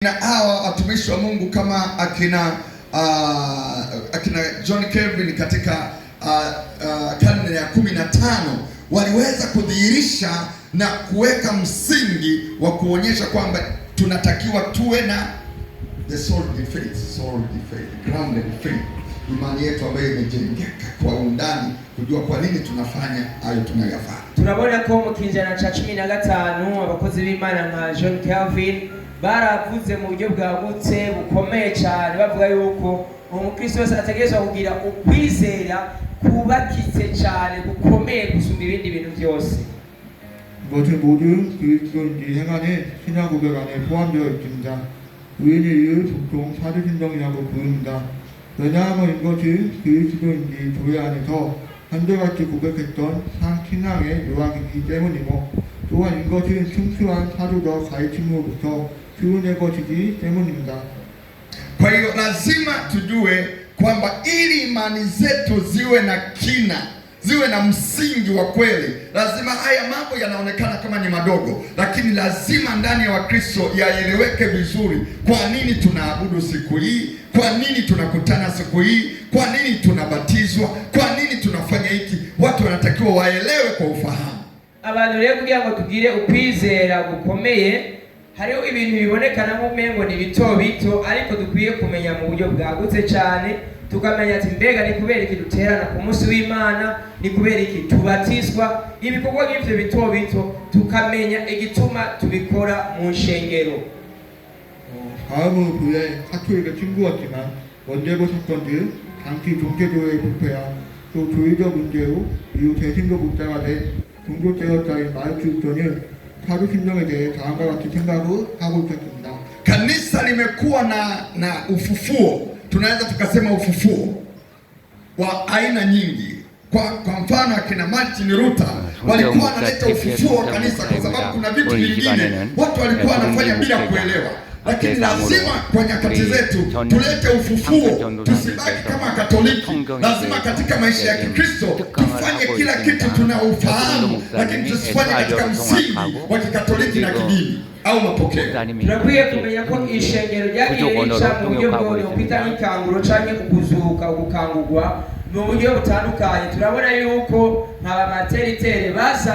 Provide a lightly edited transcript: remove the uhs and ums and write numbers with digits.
Na hawa watumishi wa Mungu kama akina John Calvin katika karne ya 15 waliweza kudhihirisha na kuweka msingi wa kuonyesha kwamba tunatakiwa tuwe na the solid faith, grounded faith, imani yetu ambayo imejengeka kwa undani, kujua kwa nini tunafanya hayo tunayofanya. Tunabona ko mu kinjana cha 15 abakozi b'Imana nka John Calvin baravuze mu buryo bwagutse bukomeye cyane, bavuga yuko umukristo wese ategerezwa kugira ukwizera kubakitse cyane gukomeye gusumba ibindi bintu byose. 이것을 모두 그리스도인지 행안에 신앙 고백 안에 포함되어 있습니다. 우리는 이를 보통 사도신경이라고 부릅니다. 왜냐하면 이것이 그리스도인지 교회 안에서 한결같이 고백했던 신앙의 요약이기 때문이고, 또한 이것은 순수한 사도적 가르침으로부터 기운의 것이기 때문입니다. Kwa hiyo lazima tujue kwamba ili imani zetu ziwe na kina, ziwe na msingi wa kweli, lazima haya mambo yanaonekana kama ni madogo, lakini lazima ndani ya Wakristo yaeleweke vizuri. Kwa nini tunaabudu siku hii? Kwa nini tunakutana siku hii? Kwa nini tunabatizwa? Kwa nini tunafanya hiki? Watu wanatakiwa waelewe kwa ufahamu. Abantu rero kugira ngo tugire ukwizera gukomeye, hariho ibintu bibonekana mu mengo ni bito bito, ariko dukwiye kumenya mu buryo bwagutse cyane, tukamenya ati mbega ni kubera iki duterana ku munsi w'Imana, ni kubera iki tubatizwa, ibikorwa nk'ivyo bito bito tukamenya igituma tubikora mu nshengero. 다음은 그의 가톨릭의 친구였지만 원대고 사건 등 당시 종교조의 부패와 또 조의적 문제로 이후 대신도 목자가 된 종교제어자인 마르크 존은 사도신경에 대해 다음과 같이 생각을 하고 있었습니다. Kanisa limekuwa na ufufuo, tunaweza tukasema ufufuo wa aina nyingi. Kwa mfano akina Martin Luther walikuwa wanaleta ufufuo wa kanisa, kwa sababu kuna vitu vingine watu walikuwa wanafanya bila kuelewa. Lakini lazima kwa nyakati zetu tulete ufufuo, tusibaki kama Katoliki. Lazima katika maisha ya Kikristo tufanye kila kitu tunaofahamu, lakini tusifanye katika msingi wa Kikatoliki na kidini au mapokeo. Tunakwiye kumenya ko ishengero ryagirisha mu buryo bwo kwita nk'ikanguro canke ukuzuka gukangurwa mu buryo butandukanye. Turabona yuko nk'abamateri baza